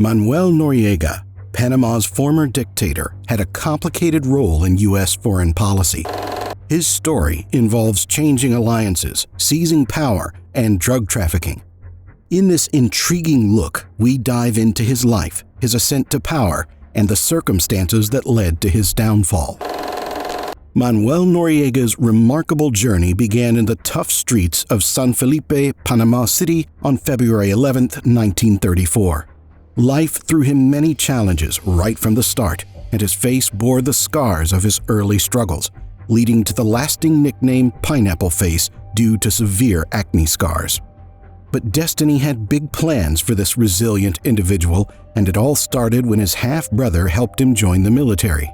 Manuel Noriega, Panama's former dictator, had a complicated role in U.S. foreign policy. His story involves changing alliances, seizing power, and drug trafficking. In this intriguing look, we dive into his life, his ascent to power, and the circumstances that led to his downfall. Manuel Noriega's remarkable journey began in the tough streets of San Felipe, Panama City on February 11, 1934. Life threw him many challenges right from the start, and his face bore the scars of his early struggles, leading to the lasting nickname Pineapple Face due to severe acne scars. But destiny had big plans for this resilient individual, and it all started when his half-brother helped him join the military.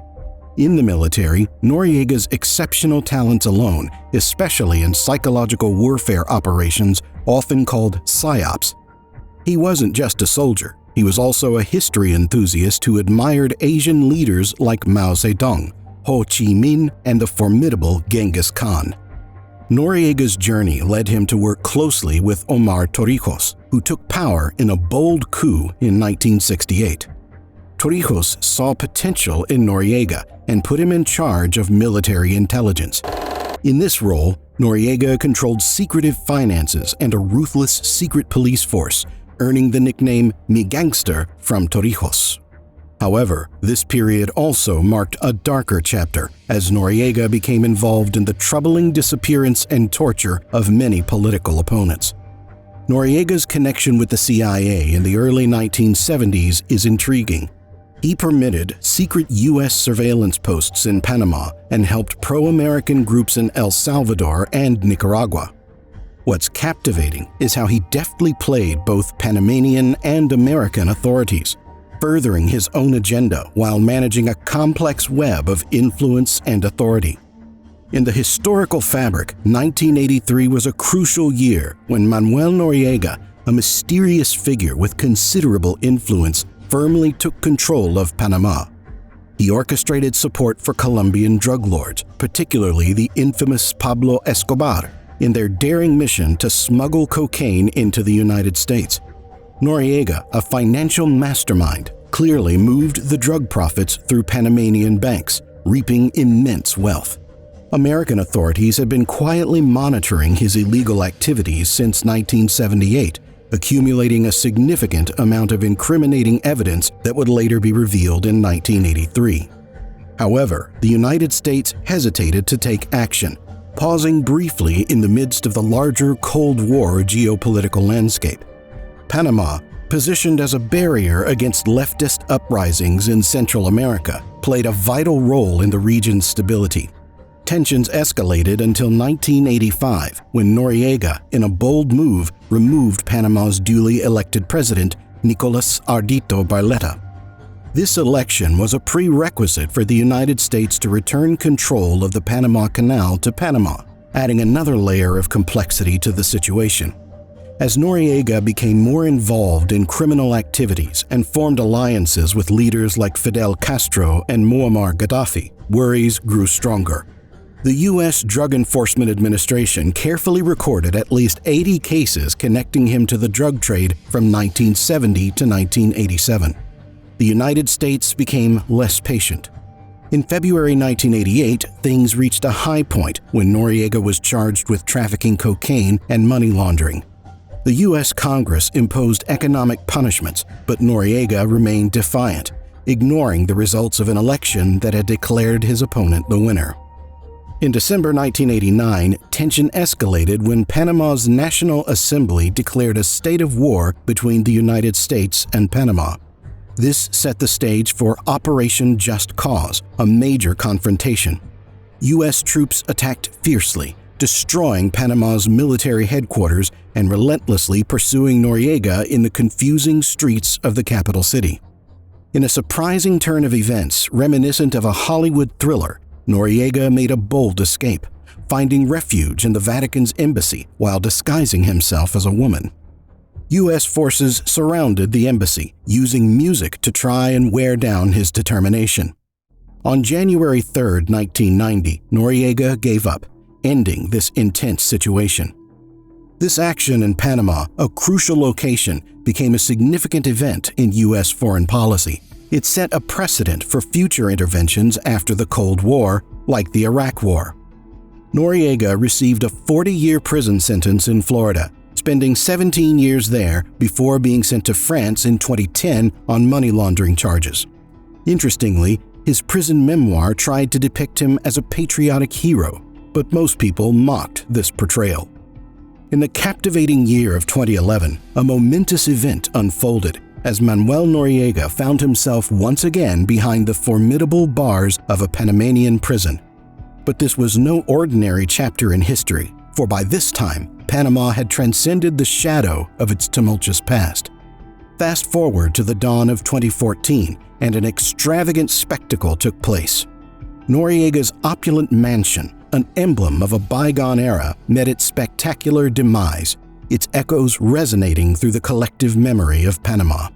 In the military, Noriega's exceptional talents alone, especially in psychological warfare operations, often called PSYOPs. He wasn't just a soldier, he was also a history enthusiast who admired Asian leaders like Mao Zedong, Ho Chi Minh, and the formidable Genghis Khan. Noriega's journey led him to work closely with Omar Torrijos, who took power in a bold coup in 1968. Torrijos saw potential in Noriega and put him in charge of military intelligence. In this role, Noriega controlled secretive finances and a ruthless secret police force, earning the nickname Mi Gangster from Torrijos. However, this period also marked a darker chapter as Noriega became involved in the troubling disappearance and torture of many political opponents. Noriega's connection with the CIA in the early 1970s is intriguing. He permitted secret U.S. surveillance posts in Panama and helped pro-American groups in El Salvador and Nicaragua. What's captivating is how he deftly played both Panamanian and American authorities, furthering his own agenda while managing a complex web of influence and authority. In the historical fabric, 1983 was a crucial year when Manuel Noriega, a mysterious figure with considerable influence, firmly took control of Panama. He orchestrated support for Colombian drug lords, particularly the infamous Pablo Escobar, in their daring mission to smuggle cocaine into the United States. Noriega, a financial mastermind, clearly moved the drug profits through Panamanian banks, reaping immense wealth. American authorities had been quietly monitoring his illegal activities since 1978, accumulating a significant amount of incriminating evidence that would later be revealed in 1983. However, the United States hesitated to take action, pausing briefly in the midst of the larger Cold War geopolitical landscape. Panama, positioned as a barrier against leftist uprisings in Central America, played a vital role in the region's stability. Tensions escalated until 1985, when Noriega, in a bold move, removed Panama's duly elected president, Nicolas Ardito Barletta. This election was a prerequisite for the United States to return control of the Panama Canal to Panama, adding another layer of complexity to the situation. As Noriega became more involved in criminal activities and formed alliances with leaders like Fidel Castro and Muammar Gaddafi, worries grew stronger. The U.S. Drug Enforcement Administration carefully recorded at least 80 cases connecting him to the drug trade from 1970 to 1987. The United States became less patient. In February 1988, things reached a high point when Noriega was charged with trafficking cocaine and money laundering. The U.S. Congress imposed economic punishments, but Noriega remained defiant, ignoring the results of an election that had declared his opponent the winner. In December 1989, tension escalated when Panama's National Assembly declared a state of war between the United States and Panama. This set the stage for Operation Just Cause, a major confrontation. U.S. troops attacked fiercely, destroying Panama's military headquarters and relentlessly pursuing Noriega in the confusing streets of the capital city. In a surprising turn of events reminiscent of a Hollywood thriller, Noriega made a bold escape, finding refuge in the Vatican's embassy while disguising himself as a woman. U.S. forces surrounded the embassy, using music to try and wear down his determination. On January 3, 1990, Noriega gave up, ending this intense situation. This action in Panama, a crucial location, became a significant event in U.S. foreign policy. It set a precedent for future interventions after the Cold War, like the Iraq War. Noriega received a 40-year prison sentence in Florida, spending 17 years there before being sent to France in 2010 on money laundering charges. Interestingly, his prison memoir tried to depict him as a patriotic hero, but most people mocked this portrayal. In the captivating year of 2011, a momentous event unfolded as Manuel Noriega found himself once again behind the formidable bars of a Panamanian prison. But this was no ordinary chapter in history, for by this time, Panama had transcended the shadow of its tumultuous past. Fast forward to the dawn of 2014, and an extravagant spectacle took place. Noriega's opulent mansion, an emblem of a bygone era, met its spectacular demise, its echoes resonating through the collective memory of Panama.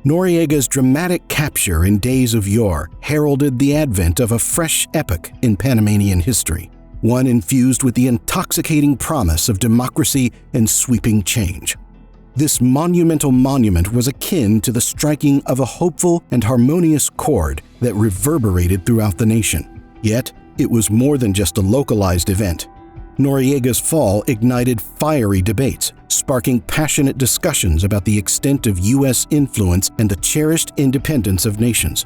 Noriega's dramatic capture in days of yore heralded the advent of a fresh epoch in Panamanian history, one infused with the intoxicating promise of democracy and sweeping change. This monumental monument was akin to the striking of a hopeful and harmonious chord that reverberated throughout the nation. Yet, it was more than just a localized event. Noriega's fall ignited fiery debates, sparking passionate discussions about the extent of U.S. influence and the cherished independence of nations.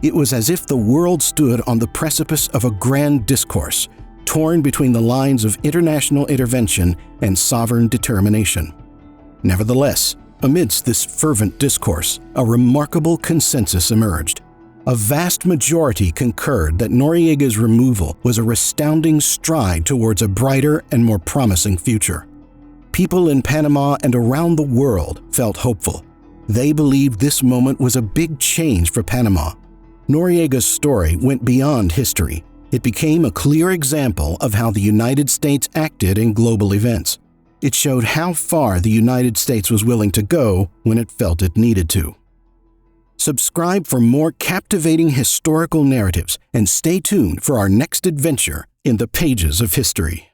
It was as if the world stood on the precipice of a grand discourse, torn between the lines of international intervention and sovereign determination. Nevertheless, amidst this fervent discourse, a remarkable consensus emerged. A vast majority concurred that Noriega's removal was a resounding stride towards a brighter and more promising future. People in Panama and around the world felt hopeful. They believed this moment was a big change for Panama. Noriega's story went beyond history. It became a clear example of how the United States acted in global events. It showed how far the United States was willing to go when it felt it needed to. Subscribe for more captivating historical narratives and stay tuned for our next adventure in the pages of history.